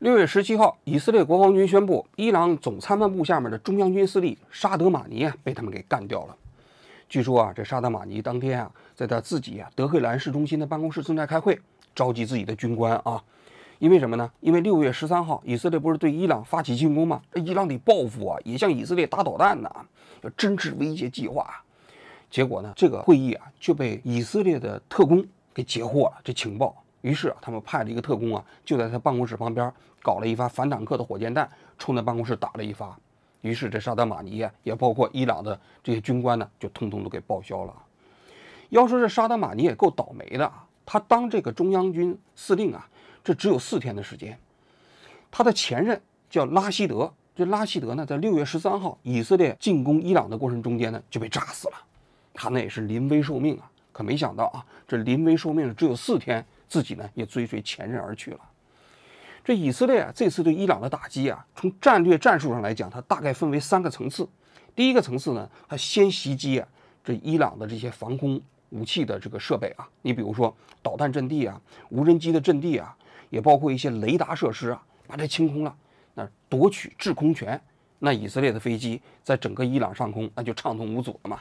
6月17号，以色列国防军宣布，伊朗总参谋部下面的中央军司令沙德马尼被他们给干掉了。据说啊，这沙德马尼当天啊，在他自己德黑兰市中心的办公室正在开会，召集自己的军官啊。因为什么呢？因为6月13号，以色列不是对伊朗发起进攻吗？这伊朗得报复啊，也向以色列打导弹呢，要真治威胁计划。结果呢，这个会议就被以色列的特工给截获了这情报。于是他们派了一个特工就在他办公室旁边搞了一发反坦克的火箭弹，冲那办公室打了一发。于是这沙德马尼也包括伊朗的这些军官呢，就通通都给报销了。要说这沙德马尼也够倒霉的，他当这个中央军司令这只有4天的时间。他的前任叫拉希德，这拉希德呢，在6月13号以色列进攻伊朗的过程中间呢，就被炸死了。他那也是临危受命可没想到这临危受命只有4天，自己呢也追随前任而去了。这以色列这次对伊朗的打击从战略战术上来讲，它大概分为3个层次。第一个层次呢，它先袭击这伊朗的这些防空武器的这个设备你比如说导弹阵地无人机的阵地也包括一些雷达设施把这清空了，那夺取制空权，那以色列的飞机在整个伊朗上空那就畅通无阻了嘛。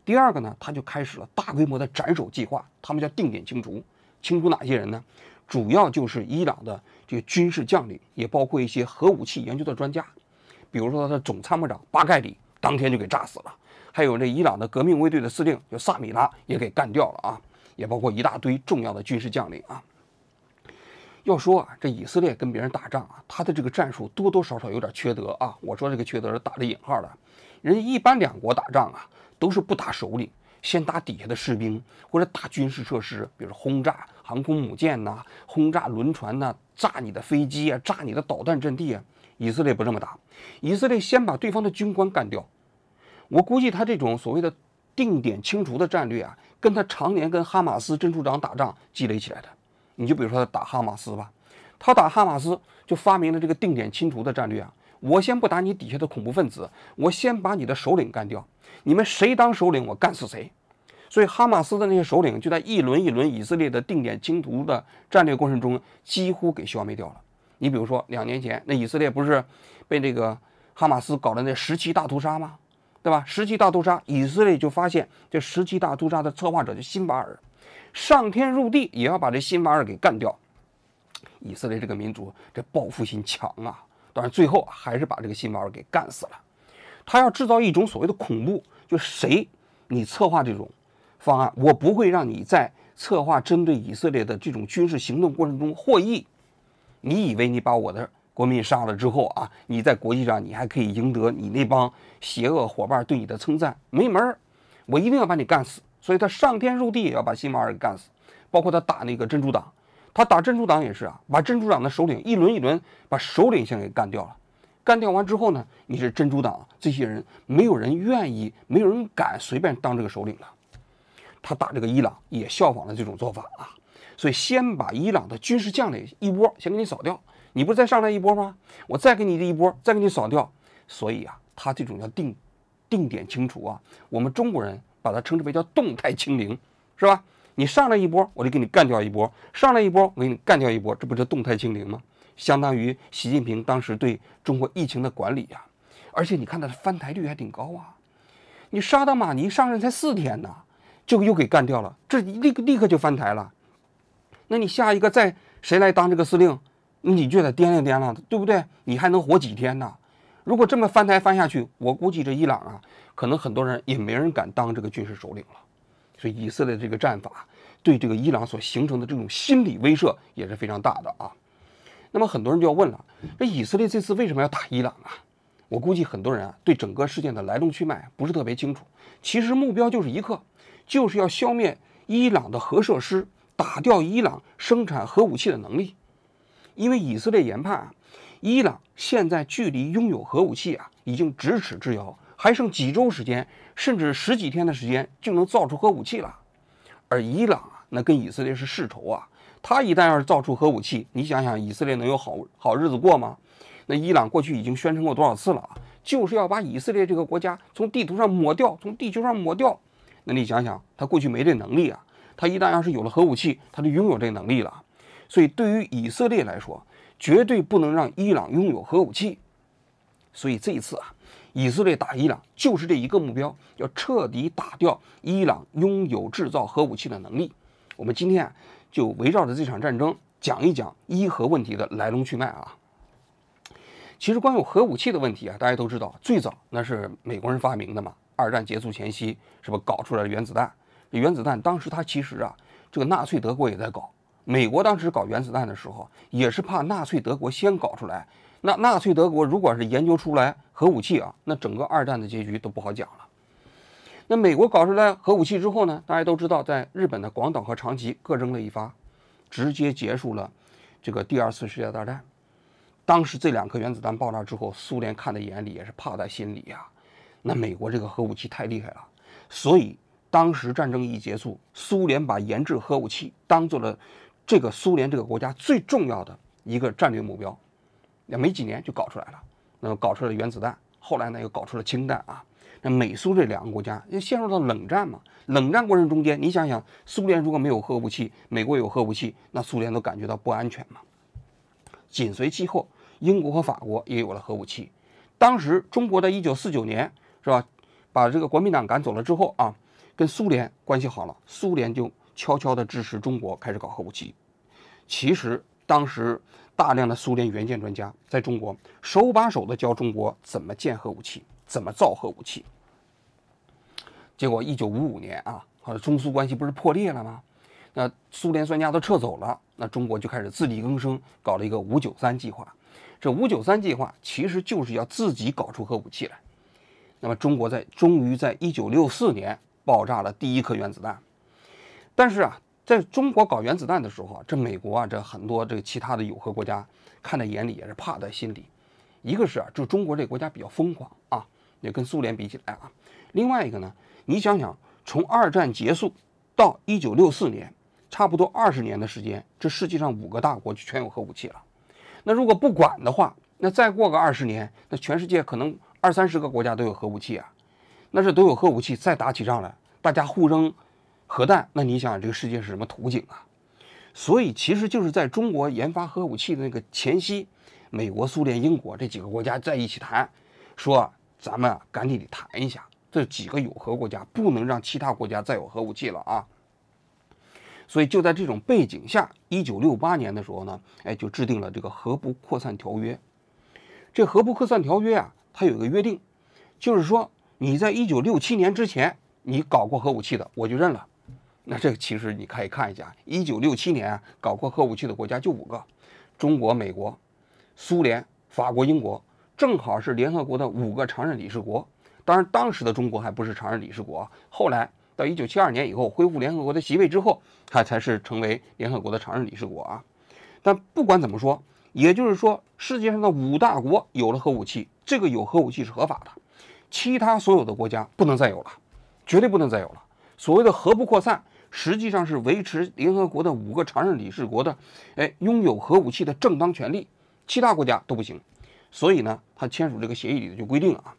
第二个呢，他就开始了大规模的斩首计划，他们叫定点清除。清除哪些人呢？主要就是伊朗的这个军事将领，也包括一些核武器研究的专家，比如说他的总参谋长巴盖里当天就给炸死了，还有这伊朗的革命卫队的司令叫萨米拉也给干掉了也包括一大堆重要的军事将领要说这以色列跟别人打仗他的这个战术多多少少有点缺德我说这个缺德是打着引号的。人家一般两国打仗都是不打首领，先打底下的士兵，或者打军事设施，比如轰炸航空母舰轰炸轮船炸你的飞机炸你的导弹阵地以色列不这么打，以色列先把对方的军官干掉。我估计他这种所谓的定点清除的战略跟他常年跟哈马斯真主党打仗积累起来的。你就比如说他打哈马斯吧，他打哈马斯就发明了这个定点清除的战略我先不打你底下的恐怖分子，我先把你的首领干掉，你们谁当首领我干死谁。所以哈马斯的那些首领就在一轮一轮以色列的定点清除的战略过程中几乎给消灭掉了。你比如说2年前那以色列不是被这个哈马斯搞的那17大屠杀吗？对吧？17大屠杀，以色列就发现这17大屠杀的策划者就辛巴尔，上天入地也要把这辛巴尔给干掉。以色列这个民族这报复心强当然最后还是把这个辛巴尔给干死了。他要制造一种所谓的恐怖，就谁你策划这种方案，我不会让你在策划针对以色列的这种军事行动过程中获益。你以为你把我的国民杀了之后你在国际上你还可以赢得你那帮邪恶伙伴对你的称赞？没门儿！我一定要把你干死。所以他上天入地也要把辛巴尔给干死。包括他打那个真主党，他打真主党也是把真主党的首领一轮一轮把首领先给干掉了。干掉完之后呢，你是真主党这些人没有人愿意，没有人敢随便当这个首领了。他打这个伊朗也效仿了这种做法所以先把伊朗的军事将领一波先给你扫掉，你不是再上来一波吗？我再给你这一波，再给你扫掉。所以他这种叫定点清除我们中国人把它称之为叫动态清零，是吧？你上来一波，我就给你干掉一波；上来一波，我给你干掉一波，这不是动态清零吗？相当于习近平当时对中国疫情的管理而且你看他的翻台率还挺高你沙德马尼上任才4天就又给干掉了，这立刻就翻台了。那你下一个再谁来当这个司令，你就得掂量掂量，对不对？你还能活几天呢？如果这么翻台翻下去，我估计这伊朗可能很多人也没人敢当这个军事首领了。所以以色列这个战法对这个伊朗所形成的这种心理威慑也是非常大的那么很多人就要问了，这以色列这次为什么要打伊朗我估计很多人对整个事件的来龙去脉不是特别清楚。其实目标就是一个，就是要消灭伊朗的核设施，打掉伊朗生产核武器的能力。因为以色列研判伊朗现在距离拥有核武器已经咫尺之遥，还剩几周时间，甚至10几天的时间就能造出核武器了。而伊朗那跟以色列是世仇他一旦要是造出核武器，你想想以色列能有好日子过吗？那伊朗过去已经宣称过多少次了就是要把以色列这个国家从地图上抹掉，从地球上抹掉。那你想想，他过去没这能力他一旦要是有了核武器，他就拥有这能力了。所以对于以色列来说，绝对不能让伊朗拥有核武器。所以这一次啊，以色列打伊朗就是这一个目标，要彻底打掉伊朗拥有制造核武器的能力。我们今天啊，就围绕着这场战争讲一讲伊核问题的来龙去脉啊。其实关于核武器的问题啊，大家都知道，最早那是美国人发明的嘛。二战结束前夕，是不是搞出来了原子弹？这原子弹当时它其实啊，这个纳粹德国也在搞。美国当时搞原子弹的时候，也是怕纳粹德国先搞出来。那纳粹德国如果是研究出来核武器啊，那整个二战的结局都不好讲了。那美国搞出来核武器之后呢，大家都知道，在日本的广岛和长崎各扔了一发，直接结束了这个第二次世界大战。当时这2颗原子弹爆炸之后，苏联看在眼里，也是怕在心里呀。那美国这个核武器太厉害了，所以当时战争一结束，苏联把研制核武器当做了这个苏联这个国家最重要的一个战略目标。那没几年就搞出来了，那么搞出了原子弹，后来呢又搞出了氢弹啊。那美苏这2个国家就陷入到冷战嘛。冷战过程中间，你想想，苏联如果没有核武器，美国有核武器，那苏联都感觉到不安全嘛。紧随其后，英国和法国也有了核武器。当时中国在1949年是吧，把这个国民党赶走了之后啊，跟苏联关系好了，苏联就悄悄地支持中国开始搞核武器。其实当时大量的苏联元件专家在中国手把手的教中国怎么建核武器，怎么造核武器。结果1955年啊，中苏关系不是破裂了吗？那苏联专家都撤走了，那中国就开始自力更生，搞了一个593计划。这593计划其实就是要自己搞出核武器来。那么中国终于在1964年爆炸了第1颗原子弹。但是啊，在中国搞原子弹的时候啊，这美国啊，这很多这个其他的有核国家看在眼里，也是怕在心里。一个是啊，就中国这个国家比较疯狂啊，也跟苏联比起来啊。另外一个呢，你想想，从二战结束到1964年，差不多20年的时间，这世界上5个大国就全有核武器了。那如果不管的话，那再过个20年，那全世界可能20-30个国家都有核武器啊。那这都有核武器，再打起仗来，大家互扔核弹，那你想想这个世界是什么图景啊？所以其实就是在中国研发核武器的那个前夕，美国、苏联、英国这几个国家在一起谈，说咱们赶紧得谈一下，这几个有核国家不能让其他国家再有核武器了啊。所以就在这种背景下，1968年的时候呢，就制定了这个核不扩散条约。这核不扩散条约啊，它有一个约定，就是说你在1967年之前你搞过核武器的，我就认了。那这个其实你可以看一下，1967年啊搞过核武器的国家就5个，中国、美国、苏联、法国、英国，正好是联合国的5个常任理事国。当然，当时的中国还不是常任理事国，后来到1972年以后恢复联合国的席位之后，它才是成为联合国的常任理事国啊。但不管怎么说，也就是说，世界上的5大国有了核武器，这个有核武器是合法的，其他所有的国家不能再有了，绝对不能再有了。所谓的核不扩散，实际上是维持联合国的5个常任理事国的，拥有核武器的正当权利，其他国家都不行。所以呢，他签署这个协议里就规定啊，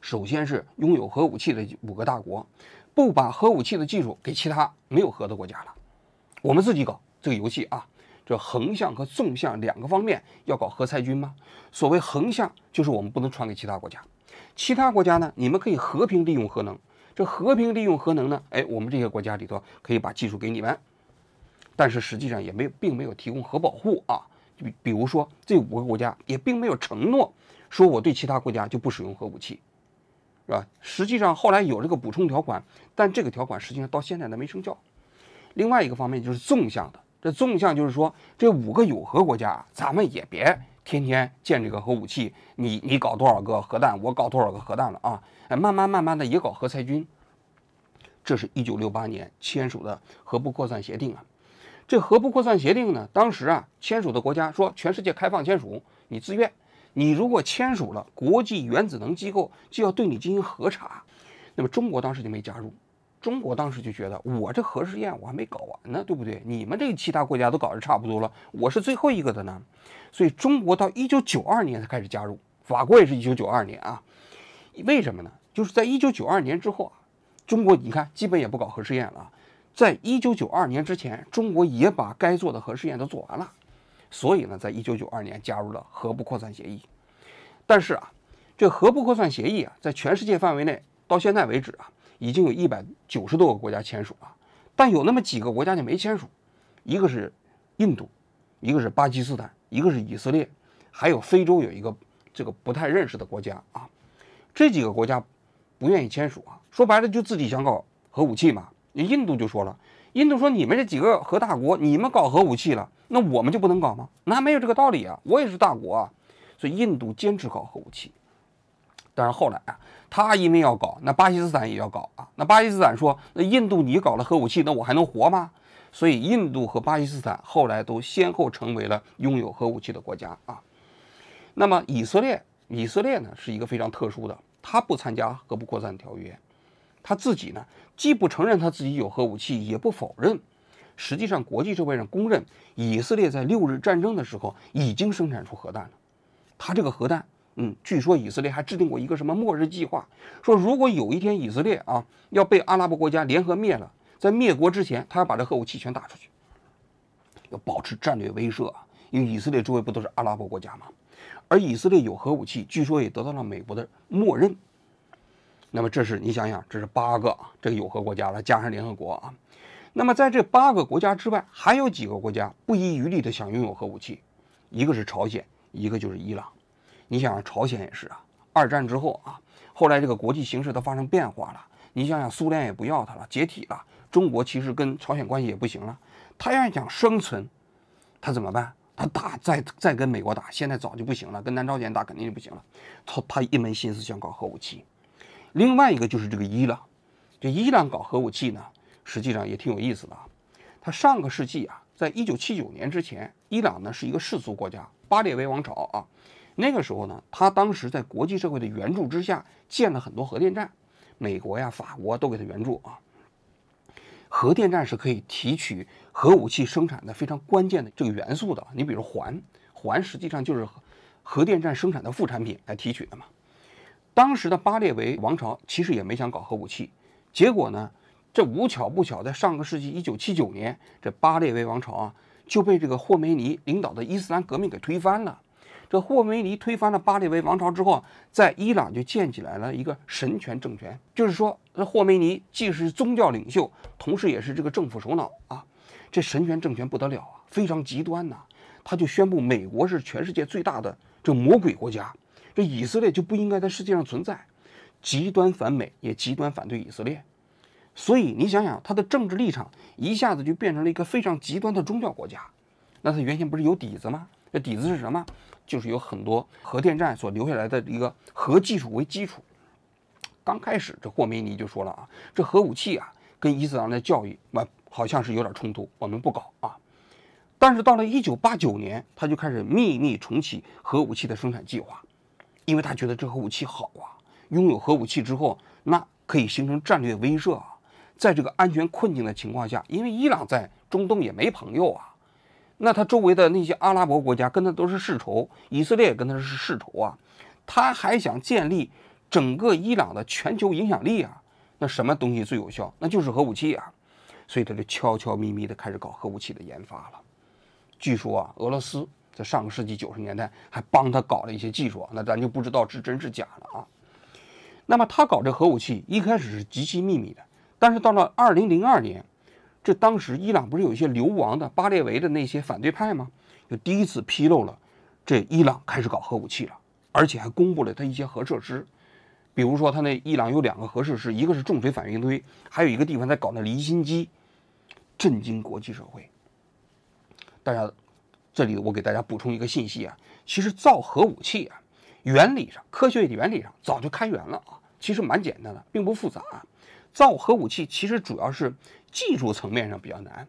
首先是拥有核武器的5个大国，不把核武器的技术给其他没有核的国家了，我们自己搞这个游戏啊。这横向和纵向2个方面要搞核裁军吗？所谓横向就是我们不能传给其他国家，其他国家呢，你们可以和平利用核能。这和平利用核能呢，我们这些国家里头可以把技术给你们，但是实际上也并没有提供核保护啊。比如说这5个国家也并没有承诺说我对其他国家就不使用核武器，是吧？实际上后来有这个补充条款，但这个条款实际上到现在都没生效。另外一个方面就是纵向的，这纵向就是说这5个有核国家，咱们也别天天建这个核武器，你搞多少个核弹，我搞多少个核弹了啊？慢慢的也搞核裁军。这是1968年签署的核不扩散协定啊。这核不扩散协定呢，当时啊签署的国家说全世界开放签署，你自愿。你如果签署了，国际原子能机构就要对你进行核查。那么中国当时就没加入。中国当时就觉得我这核试验我还没搞完呢，对不对？你们这个其他国家都搞得差不多了，我是最后一个的呢。所以中国到1992年才开始加入，法国也是1992年啊。为什么呢？就是在1992年之后啊，中国你看基本也不搞核试验了。在1992年之前，中国也把该做的核试验都做完了。所以呢，在1992年加入了核不扩散协议。但是啊，这核不扩散协议啊，在全世界范围内到现在为止啊，已经有190多个国家签署了，但有那么几个国家就没签署，一个是印度，一个是巴基斯坦，一个是以色列，还有非洲有一个这个不太认识的国家啊。这几个国家不愿意签署啊，说白了就自己想搞核武器嘛。印度就说了，印度说你们这几个核大国，你们搞核武器了，那我们就不能搞吗？那没有这个道理啊，我也是大国啊。所以印度坚持搞核武器。但是后来啊，他因为要搞，那巴基斯坦也要搞啊。那巴基斯坦说，那印度你搞了核武器，那我还能活吗？所以印度和巴基斯坦后来都先后成为了拥有核武器的国家啊。那么以色列呢是一个非常特殊的，他不参加核不扩散条约，他自己呢既不承认他自己有核武器，也不否认。实际上，国际社会上公认，以色列在6日战争的时候已经生产出核弹了。他这个核弹，据说以色列还制定过一个什么末日计划，说如果有一天以色列啊要被阿拉伯国家联合灭了，在灭国之前，他要把这核武器全打出去，要保持战略威慑啊。因为以色列周围不都是阿拉伯国家吗？而以色列有核武器，据说也得到了美国的默认。那么这是你想想，这是8个这个有核国家了，加上联合国啊。那么在这8个国家之外，还有几个国家不遗余力的想拥有核武器，一个是朝鲜，一个就是伊朗。你想想，朝鲜也是啊，2战之后啊，后来这个国际形势都发生变化了。你想想，苏联也不要它了，解体了，中国其实跟朝鲜关系也不行了。他要想生存，他怎么办？他打再跟美国打，现在早就不行了，跟南朝鲜打肯定就不行了。他一门心思想搞核武器。另外一个就是这个伊朗，这伊朗搞核武器呢，实际上也挺有意思的啊。他上个世纪啊，在1979年之前，伊朗呢是一个世俗国家，巴列维王朝啊。那个时候呢，他当时在国际社会的援助之下，建了很多核电站，美国呀、法国都给他援助啊。核电站是可以提取核武器生产的非常关键的这个元素的。你比如环实际上就是核电站生产的副产品来提取的嘛。当时的巴列维王朝其实也没想搞核武器，结果呢，这无巧不巧，在上个世纪1979年，这巴列维王朝啊就被这个霍梅尼领导的伊斯兰革命给推翻了。这霍梅尼推翻了巴列维王朝之后，在伊朗就建起来了一个神权政权，就是说，霍梅尼既是宗教领袖，同时也是这个政府首脑啊。这神权政权不得了啊，非常极端呐。他就宣布美国是全世界最大的这魔鬼国家，这以色列就不应该在世界上存在，极端反美，也极端反对以色列。所以你想想，他的政治立场一下子就变成了一个非常极端的宗教国家。那他原先不是有底子吗？这底子是什么？就是有很多核电站所留下来的一个核技术为基础。刚开始这霍梅尼就说了啊，这核武器啊跟伊斯兰的教育好像是有点冲突，我们不搞啊。但是到了1989年，他就开始秘密重启核武器的生产计划，因为他觉得这核武器好啊，拥有核武器之后，那可以形成战略威慑啊。在这个安全困境的情况下，因为伊朗在中东也没朋友啊。那他周围的那些阿拉伯国家跟他都是世仇，以色列也跟他是世仇啊，他还想建立整个伊朗的全球影响力啊，那什么东西最有效？那就是核武器啊，所以他就悄悄咪咪的开始搞核武器的研发了。据说啊，俄罗斯在上个世纪90年代还帮他搞了一些技术，那咱就不知道是真是假了啊。那么他搞这核武器一开始是极其秘密的，但是到了2002年。这当时伊朗不是有一些流亡的巴列维的那些反对派吗？就第一次披露了，这伊朗开始搞核武器了，而且还公布了他一些核设施，比如说他那伊朗有2个核设施，一个是重水反应堆，还有一个地方在搞那离心机，震惊国际社会。大家这里我给大家补充一个信息啊，其实造核武器啊，原理上科学原理上早就开源了啊，其实蛮简单的，并不复杂。造核武器其实主要是技术层面上比较难，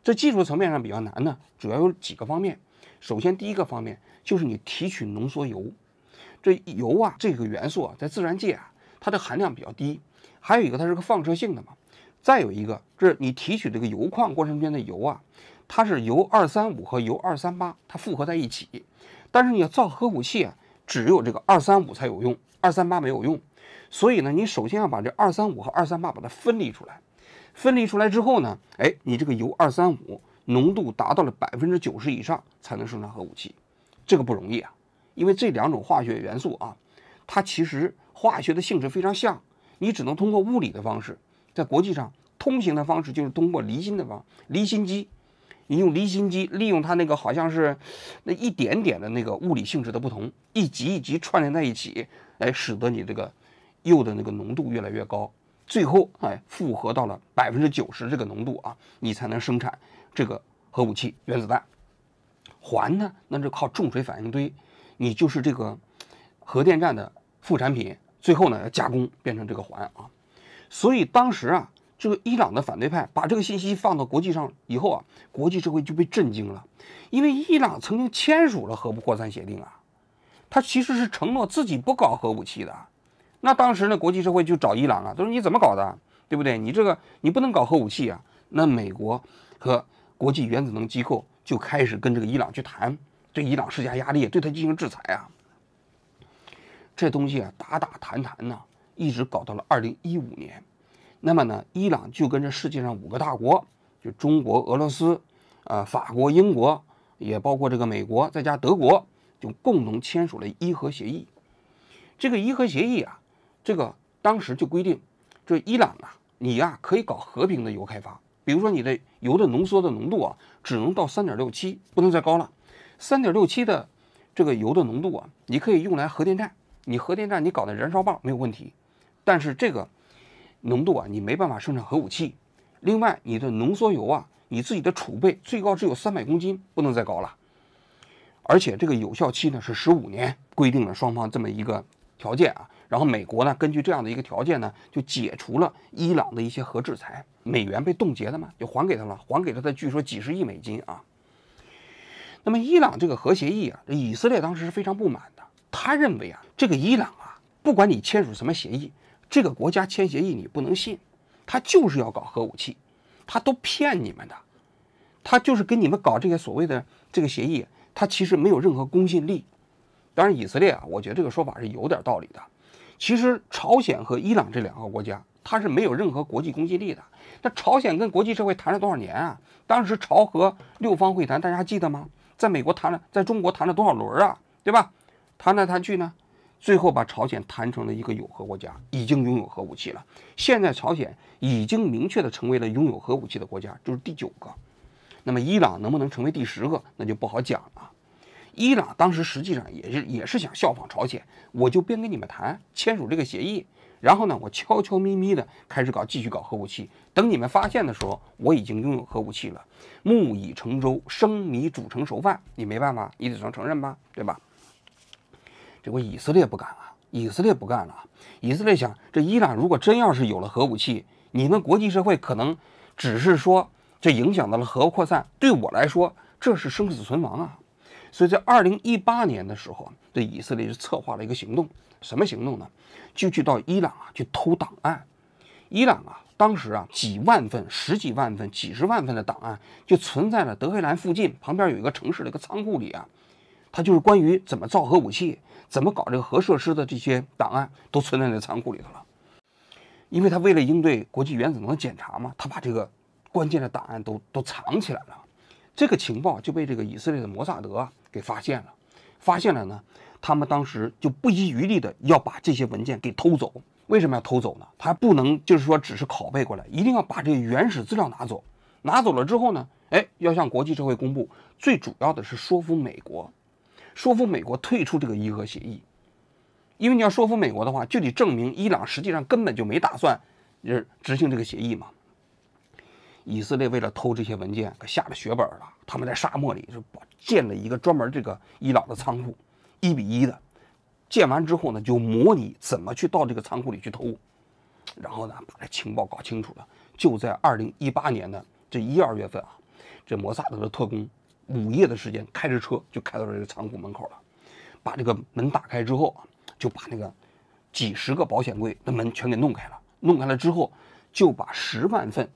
这技术层面上比较难呢，主要有几个方面。首先，第一个方面就是你提取浓缩铀，这铀啊这个元素啊，在自然界啊它的含量比较低，还有一个它是个放射性的嘛。再有一个，这你提取这个铀矿过程中的铀啊，它是铀235和铀238，它复合在一起。但是你要造核武器啊，只有这个235才有用，238没有用。所以呢，你首先要把这235和238把它分离出来，分离出来之后呢，你这个铀235浓度达到了90%以上才能生产核武器，这个不容易啊，因为这两种化学元素啊，它其实化学的性质非常像，你只能通过物理的方式，在国际上通行的方式就是通过离心机，你用离心机利用它那个好像是那一点点的那个物理性质的不同，一级一级串联在一起，使得你这个铀的那个浓度越来越高，最后复合到了90%这个浓度啊，你才能生产这个核武器原子弹。环呢，那是靠重水反应堆，你就是这个核电站的副产品，最后呢要加工变成这个环啊。所以当时啊，这个伊朗的反对派把这个信息放到国际上以后啊，国际社会就被震惊了，因为伊朗曾经签署了核不扩散协定啊，他其实是承诺自己不搞核武器的。那当时呢，国际社会就找伊朗啊，都说你怎么搞的，对不对？你这个你不能搞核武器啊。那美国和国际原子能机构就开始跟这个伊朗去谈，对伊朗施加压力，对他进行制裁啊。这东西啊，打谈呢，一直搞到了2015年。那么呢，伊朗就跟这世界上5个大国，就中国、俄罗斯、法国、英国，也包括这个美国，再加德国，就共同签署了伊核协议。这个伊核协议啊，这个当时就规定，这伊朗啊，你呀可以搞和平的铀开发，比如说你的铀的浓缩的浓度啊，只能到3.67，不能再高了。3.67的这个铀的浓度啊，你可以用来核电站，你核电站你搞的燃烧棒没有问题，但是这个浓度啊，你没办法生产核武器。另外，你的浓缩铀啊，你自己的储备最高只有300公斤，不能再高了。而且这个有效期呢是15年，规定了双方这么一个条件啊。然后美国呢，根据这样的一个条件呢，就解除了伊朗的一些核制裁，美元被冻结了嘛，就还给他了，还给了他据说几十亿美金啊。那么伊朗这个核协议啊，这以色列当时是非常不满的，他认为啊，这个伊朗啊，不管你签署什么协议，这个国家签协议你不能信，他就是要搞核武器，他都骗你们的，他就是跟你们搞这个所谓的这个协议，他其实没有任何公信力。当然，以色列啊，我觉得这个说法是有点道理的。其实朝鲜和伊朗这2个国家，它是没有任何国际公信力的。那朝鲜跟国际社会谈了多少年啊？当时朝核6方会谈，大家还记得吗？在美国谈了，在中国谈了多少轮啊？对吧？谈来谈去呢，最后把朝鲜谈成了一个有核国家，已经拥有核武器了。现在朝鲜已经明确的成为了拥有核武器的国家，就是第9个。那么伊朗能不能成为第10个，那就不好讲了。伊朗当时实际上也是想效仿朝鲜，我就边跟你们谈，签署这个协议，然后呢，我悄悄咪咪的开始继续搞核武器。等你们发现的时候，我已经拥有核武器了。木已成舟，生米煮成熟饭，你没办法，你得承认吧，对吧？这回以色列不敢啊，以色列不干了。以色列想，这伊朗如果真要是有了核武器，你们国际社会可能只是说这影响到了核扩散，对我来说这是生死存亡啊。所以在2018年的时候，这以色列就策划了一个行动，什么行动呢？就去到伊朗啊去偷档案。伊朗啊，当时啊几万份、10几万份、几十万份的档案就存在了德黑兰附近旁边有一个城市的一个仓库里啊，它就是关于怎么造核武器、怎么搞这个核设施的这些档案都存在那仓库里头了。因为他为了应对国际原子能的检查嘛，他把这个关键的档案都藏起来了。这个情报就被这个以色列的摩萨德给发现了，发现了呢，他们当时就不遗余力的要把这些文件给偷走。为什么要偷走呢？他不能就是说只是拷贝过来，一定要把这个原始资料拿走。拿走了之后呢，要向国际社会公布。最主要的是说服美国，说服美国退出这个伊核协议。因为你要说服美国的话，就得证明伊朗实际上根本就没打算执行这个协议嘛。以色列为了偷这些文件，可下了血本了。他们在沙漠里就建了一个专门这个伊朗的仓库，1比1的。建完之后呢，就模拟怎么去到这个仓库里去偷，然后呢，把这情报搞清楚了。就在2018年的这1、2月份啊，这摩萨德的特工午夜的时间开着车就开到这个仓库门口了，把这个门打开之后啊，就把那个几十个保险柜的门全给弄开了。弄开了之后，就把10万份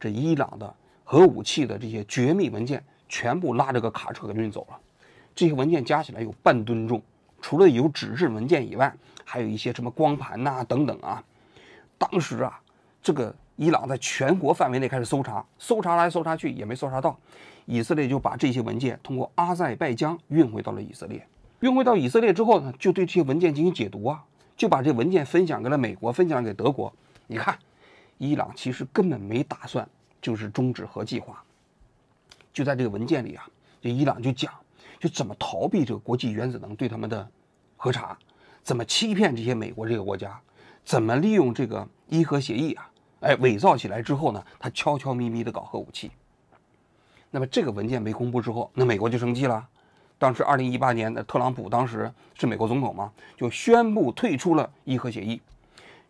这伊朗的核武器的这些绝密文件全部拉着个卡车给运走了。这些文件加起来有半吨重，除了有纸质文件以外，还有一些什么光盘呐、等等啊。当时啊，这个伊朗在全国范围内开始搜查，搜查来搜查去也没搜查到，以色列就把这些文件通过阿塞拜疆运回到了以色列。运回到以色列之后呢，就对这些文件进行解读啊，就把这文件分享给了美国，分享给德国。你看，伊朗其实根本没打算就是终止核计划。就在这个文件里啊，这伊朗就讲，就怎么逃避这个国际原子能对他们的核查，怎么欺骗这些美国这个国家，怎么利用这个伊核协议啊，伪造起来之后呢，他悄悄咪咪的搞核武器。那么这个文件没公布之后，那美国就生气了。当时2018年的特朗普当时是美国总统嘛，就宣布退出了伊核协议，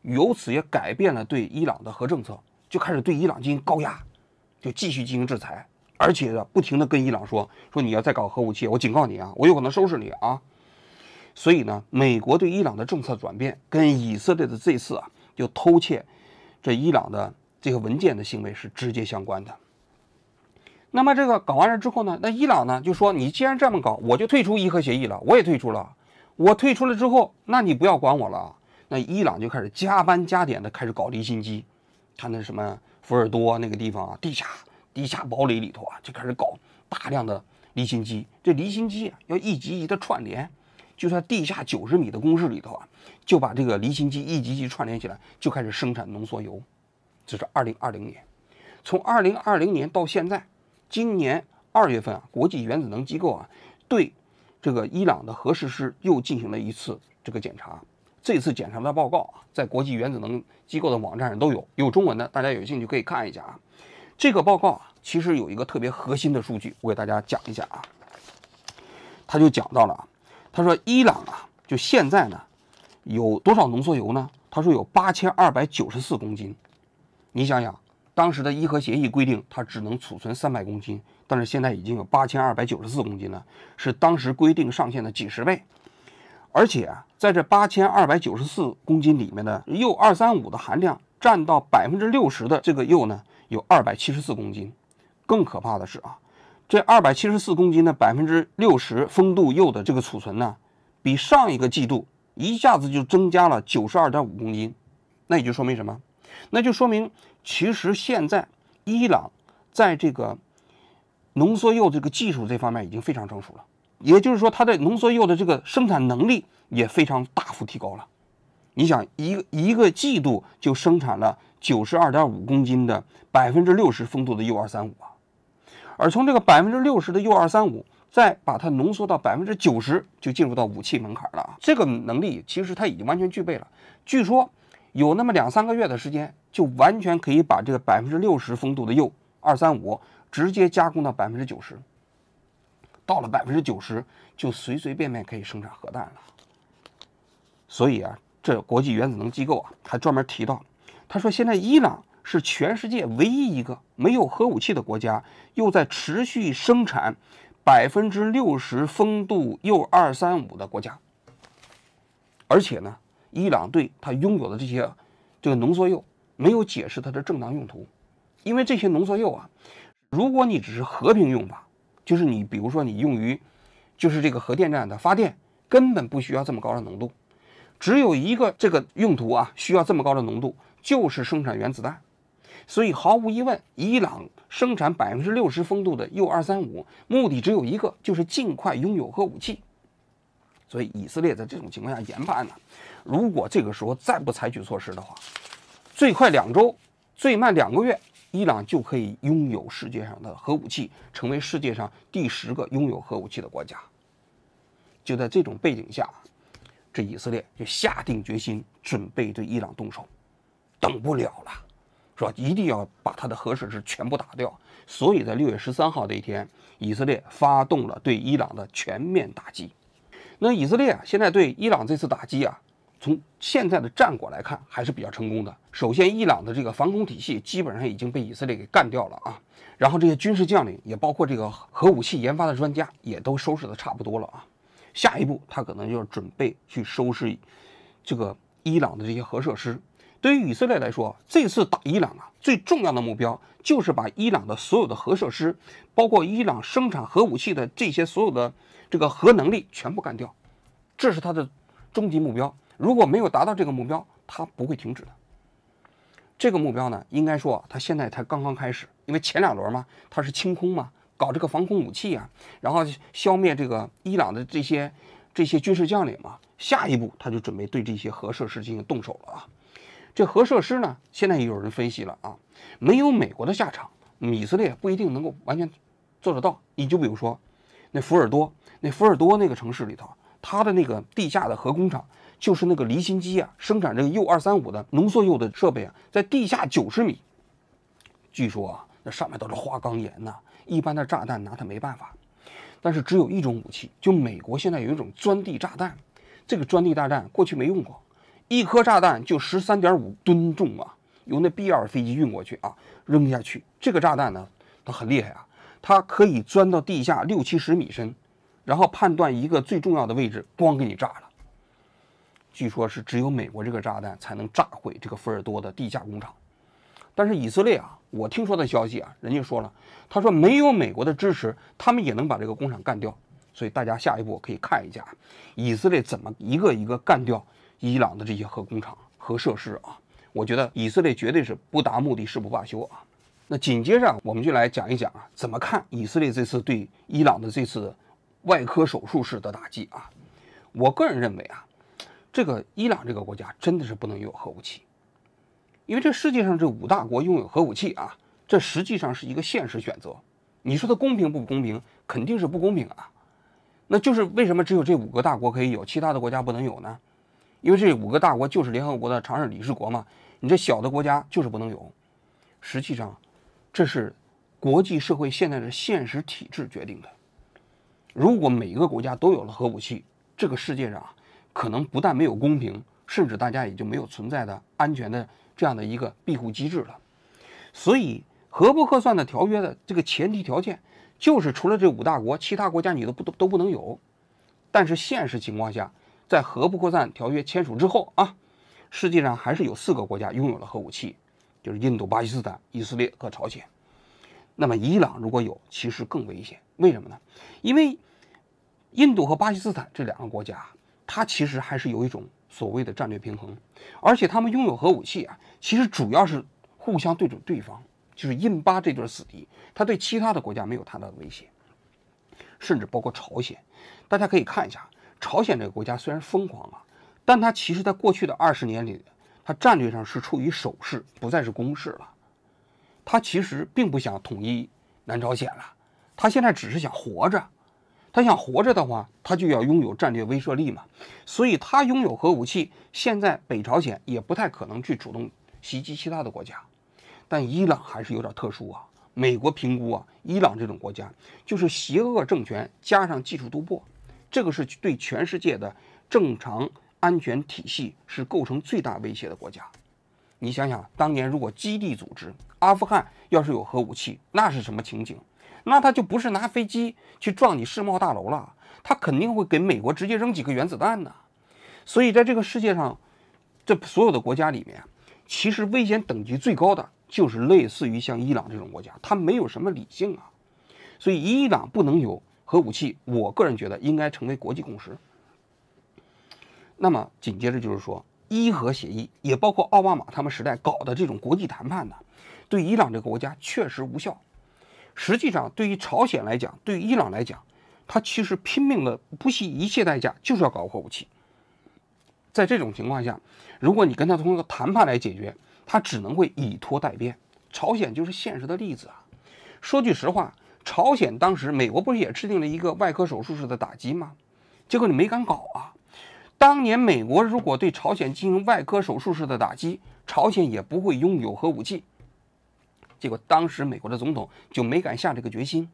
由此也改变了对伊朗的核政策，就开始对伊朗进行高压，就继续进行制裁，而且呢不停的跟伊朗说你要再搞核武器，我警告你啊，我有可能收拾你啊。所以呢，美国对伊朗的政策转变跟以色列的这次啊就偷窃这伊朗的这个文件的行为是直接相关的。那么这个搞完了之后呢，那伊朗呢就说，你既然这么搞，我就退出伊核协议了，我也退出了。我退出了之后，那你不要管我了。那伊朗就开始加班加点的开始搞离心机，他那什么福尔多那个地方啊，地下堡垒里头啊，就开始搞大量的离心机。这离心机啊要一级一级的串联，就在地下90米的工事里头啊，就把这个离心机一级级串联起来，就开始生产浓缩铀。这是2020年，从2020年到现在。今年2月份啊，国际原子能机构啊对这个伊朗的核设施又进行了一次这个检查。这次检查的报告啊，在国际原子能机构的网站上都有中文的，大家有兴趣可以看一下啊。这个报告啊，其实有一个特别核心的数据，我给大家讲一下啊。他就讲到了啊，他说伊朗啊，就现在呢有多少浓缩铀呢？他说有8294公斤。你想想。当时的伊核协议规定，它只能储存300公斤，但是现在已经有8294公斤了，是当时规定上限的几十倍。而且啊，在这8294公斤里面的铀235的含量占到60%的这个铀呢，有274公斤。更可怕的是啊，这274公斤的60%风度铀的这个储存呢，比上一个季度一下子就增加了92.5公斤。那也就说明什么？那就说明，其实现在伊朗在这个浓缩铀这个技术这方面已经非常成熟了，也就是说，它的浓缩铀的这个生产能力也非常大幅提高了。你想，一个季度就生产了92.5公斤的60%风度的铀235啊，而从这个60%的铀235，再把它浓缩到90%，就进入到武器门槛了啊。这个能力其实它已经完全具备了。据说有那么2-3个月的时间，就完全可以把这个60%风度的铀235直接加工到90%，到了90%就随随便便可以生产核弹了。所以啊，这国际原子能机构啊还专门提到，他说现在伊朗是全世界唯一一个没有核武器的国家，又在持续生产60%风度铀235的国家，而且呢，伊朗对它拥有的这个浓缩铀没有解释它的正当用途，因为这些浓缩铀啊，如果你只是和平用法，就是你比如说你用于就是这个核电站的发电，根本不需要这么高的浓度，只有一个这个用途啊需要这么高的浓度，就是生产原子弹。所以毫无疑问，伊朗生产60%风度的铀235，目的只有一个，就是尽快拥有核武器。所以以色列在这种情况下研判呢，如果这个时候再不采取措施的话，最快2周，最慢2个月，伊朗就可以拥有世界上的核武器，成为世界上第10个拥有核武器的国家。就在这种背景下，这以色列就下定决心准备对伊朗动手，等不了了，说一定要把他的核设施全部打掉。所以在6月13号这一天，以色列发动了对伊朗的全面打击。那以色列啊，现在对伊朗这次打击啊，从现在的战果来看还是比较成功的。首先，伊朗的这个防空体系基本上已经被以色列给干掉了啊，然后这些军事将领也包括这个核武器研发的专家也都收拾的差不多了啊。下一步他可能就是准备去收拾这个伊朗的这些核设施。对于以色列来说，这次打伊朗啊，最重要的目标就是把伊朗的所有的核设施，包括伊朗生产核武器的这些所有的这个核能力全部干掉，这是他的终极目标。如果没有达到这个目标，他不会停止的。这个目标呢，应该说它现在才刚刚开始，因为前2轮嘛，它是清空嘛，搞这个防空武器啊，然后消灭这个伊朗的这些军事将领嘛，下一步他就准备对这些核设施进行动手了啊。这核设施呢，现在也有人分析了啊，没有美国的下场，以色列不一定能够完全做得到。你就比如说那福尔多那个城市里头，它的那个地下的核工厂，就是那个离心机啊，生产这个铀235的浓缩铀的设备啊，在地下90米。据说啊，那上面都是花岗岩呐，一般的炸弹拿它没办法。但是只有一种武器，就美国现在有一种钻地炸弹，这个钻地炸弹过去没用过，一颗炸弹就13.5吨重啊，由那 B-2飞机运过去啊，扔下去。这个炸弹呢，它很厉害啊，它可以钻到地下60-70米深，然后判断一个最重要的位置，咣给你炸了。据说是只有美国这个炸弹才能炸毁这个福尔多的地下工厂。但是以色列啊，我听说的消息啊，人家说了，他说没有美国的支持，他们也能把这个工厂干掉。所以大家下一步可以看一下，以色列怎么一个一个干掉伊朗的这些核工厂、核设施啊。我觉得以色列绝对是不达目的誓不罢休啊。那紧接着我们就来讲一讲啊，怎么看以色列这次对伊朗的这次外科手术式的打击啊。我个人认为啊，这个伊朗这个国家真的是不能拥有核武器。因为这世界上这5大国拥有核武器啊，这实际上是一个现实选择。你说它公平不公平？肯定是不公平啊。那就是为什么只有这5个大国可以有，其他的国家不能有呢？因为这5个大国就是联合国的常任理事国嘛，你这小的国家就是不能有。实际上，这是国际社会现在的现实体制决定的。如果每个国家都有了核武器，这个世界上啊，可能不但没有公平，甚至大家也就没有存在的安全的这样的一个庇护机制了。所以核不可算的条约的这个前提条件，就是除了这5大国，其他国家你都不能有。但是现实情况下，在核不扩散条约签署之后啊，世界上还是有4个国家拥有了核武器，就是印度、巴基斯坦、以色列和朝鲜。那么伊朗如果有，其实更危险。为什么呢？因为印度和巴基斯坦这2个国家，它其实还是有一种所谓的战略平衡，而且他们拥有核武器啊，其实主要是互相对准对方，就是印巴这对死敌，他对其他的国家没有太大的威胁，甚至包括朝鲜。大家可以看一下，朝鲜这个国家虽然疯狂啊，但它其实在过去的20年里，它战略上是处于守势，不再是攻势了。他其实并不想统一南朝鲜了，他现在只是想活着。他想活着的话，他就要拥有战略威慑力嘛。所以他拥有核武器，现在北朝鲜也不太可能去主动袭击其他的国家。但伊朗还是有点特殊啊。美国评估啊，伊朗这种国家就是邪恶政权加上技术突破，这个是对全世界的正常安全体系是构成最大威胁的国家。你想想，当年如果基地组织阿富汗要是有核武器，那是什么情景？那他就不是拿飞机去撞你世贸大楼了，他肯定会给美国直接扔几个原子弹呢。所以在这个世界上，这所有的国家里面，其实危险等级最高的就是类似于像伊朗这种国家，它没有什么理性啊。所以伊朗不能有核武器，我个人觉得应该成为国际共识。那么紧接着就是说，伊核协议也包括奥巴马他们时代搞的这种国际谈判呢，对伊朗这个国家确实无效。实际上，对于朝鲜来讲，对于伊朗来讲，他其实拼命的不惜一切代价，就是要搞核武器。在这种情况下，如果你跟他通过谈判来解决，他只能会以拖待变。朝鲜就是现实的例子啊。说句实话，朝鲜当时美国不是也制定了一个外科手术式的打击吗？结果你没敢搞啊。当年美国如果对朝鲜进行外科手术式的打击，朝鲜也不会拥有核武器。结果当时美国的总统就没敢下这个决心。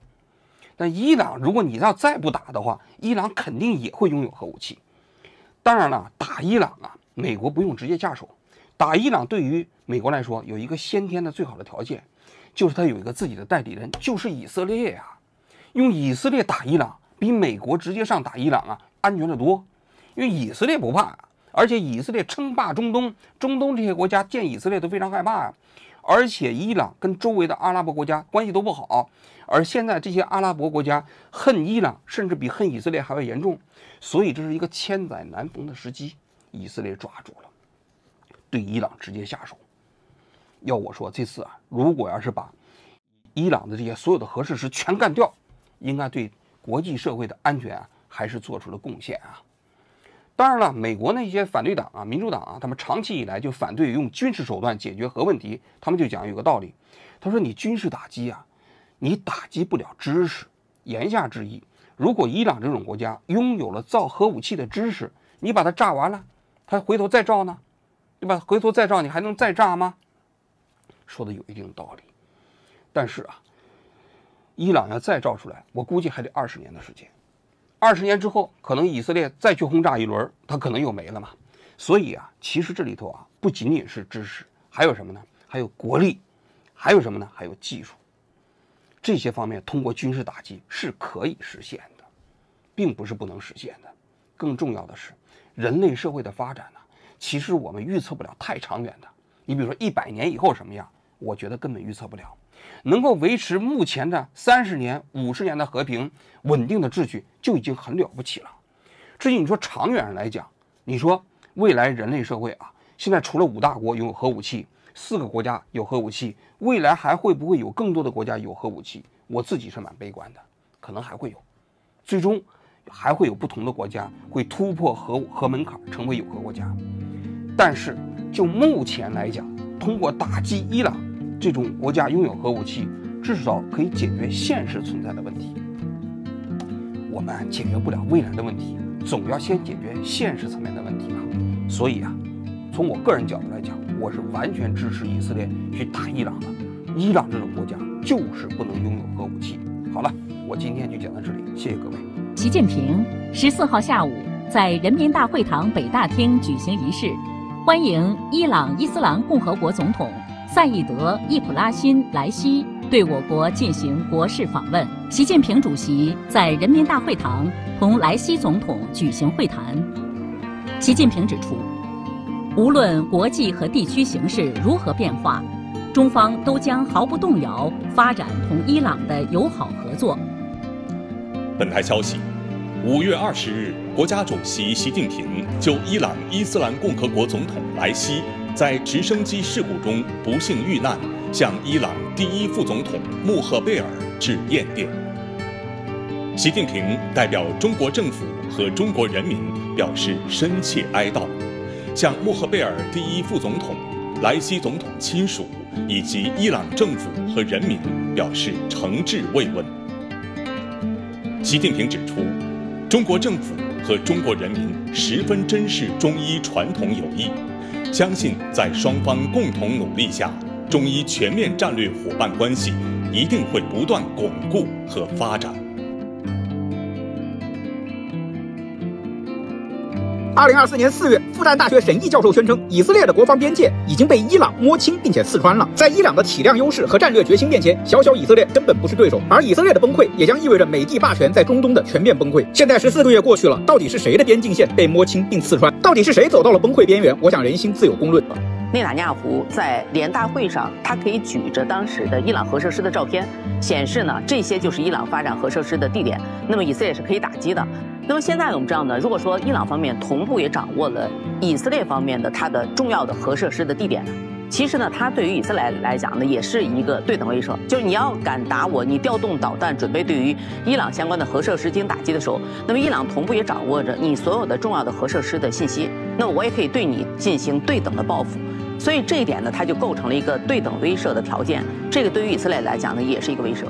但伊朗如果你要再不打的话，伊朗肯定也会拥有核武器。当然了，打伊朗啊，美国不用直接下手。打伊朗对于美国来说有一个先天的最好的条件，就是他有一个自己的代理人，就是以色列啊。用以色列打伊朗比美国直接上打伊朗啊安全得多，因为以色列不怕，而且以色列称霸中东，中东这些国家见以色列都非常害怕啊。而且伊朗跟周围的阿拉伯国家关系都不好，而现在这些阿拉伯国家恨伊朗，甚至比恨以色列还要严重，所以这是一个千载难逢的时机，以色列抓住了，对伊朗直接下手。要我说，这次啊，如果要是把伊朗的这些所有的核设施全干掉，应该对国际社会的安全啊，还是做出了贡献啊。当然了，美国那些反对党啊、民主党啊，他们长期以来就反对用军事手段解决核问题。他们就讲有个道理，他说你军事打击啊，你打击不了知识。言下之意，如果伊朗这种国家拥有了造核武器的知识，你把它炸完了，它回头再造呢，对吧？回头再造，你还能再炸吗？说的有一定的道理。但是啊，伊朗要再造出来，我估计还得20年的时间。20年之后，可能以色列再去轰炸一轮，它可能又没了嘛。所以啊，其实这里头啊，不仅仅是知识，还有什么呢？还有国力，还有什么呢？还有技术。这些方面通过军事打击是可以实现的，并不是不能实现的。更重要的是，人类社会的发展呢，其实我们预测不了太长远的。你比如说100年以后什么样，我觉得根本预测不了。能够维持目前的30年、50年的和平稳定的秩序就已经很了不起了。至于你说长远上来讲，你说未来人类社会啊，现在除了5大国拥有核武器，4个国家有核武器，未来还会不会有更多的国家有核武器？我自己是蛮悲观的，可能还会有，最终还会有不同的国家会突破核门槛，成为有核国家。但是就目前来讲，通过打击伊朗这种国家拥有核武器，至少可以解决现实存在的问题。我们解决不了未来的问题，总要先解决现实层面的问题吧。所以啊，从我个人角度来讲，我是完全支持以色列去打伊朗的。伊朗这种国家就是不能拥有核武器。好了，我今天就讲到这里，谢谢各位。习近平14号下午在人民大会堂北大厅举行仪式，欢迎伊朗伊斯兰共和国总统赛义德·易卜拉欣·莱西对我国进行国事访问。习近平主席在人民大会堂同莱西总统举行会谈。习近平指出，无论国际和地区形势如何变化，中方都将毫不动摇发展同伊朗的友好合作。本台消息，5月20日，国家主席习近平就伊朗伊斯兰共和国总统莱西在直升机事故中不幸遇难，向伊朗第一副总统穆赫贝尔致唁电。习近平代表中国政府和中国人民表示深切哀悼，向穆赫贝尔第一副总统、莱西总统亲属以及伊朗政府和人民表示诚挚慰问。习近平指出，中国政府和中国人民十分珍视中伊传统友谊，相信在双方共同努力下，中伊全面战略伙伴关系一定会不断巩固和发展。2024年4月，复旦大学沈毅教授宣称，以色列的国防边界已经被伊朗摸清并且刺穿了。在伊朗的体量优势和战略决心面前，小小以色列根本不是对手。而以色列的崩溃，也将意味着美帝霸权在中东的全面崩溃。现在14个月过去了，到底是谁的边境线被摸清并刺穿？到底是谁走到了崩溃边缘？我想人心自有公论。内塔尼亚胡在联大会上，他可以举着当时的伊朗核设施的照片，显示呢这些就是伊朗发展核设施的地点。那么以色列是可以打击的。那么现在我们知道呢，如果说伊朗方面同步也掌握了以色列方面的它的重要的核设施的地点，其实呢，它对于以色列来讲呢，也是一个对等威慑。就是你要敢打我，你调动导弹准备对于伊朗相关的核设施进行打击的时候，那么伊朗同步也掌握着你所有的重要的核设施的信息，那我也可以对你进行对等的报复。所以这一点呢，它就构成了一个对等威慑的条件。这个对于以色列来讲呢，也是一个威慑。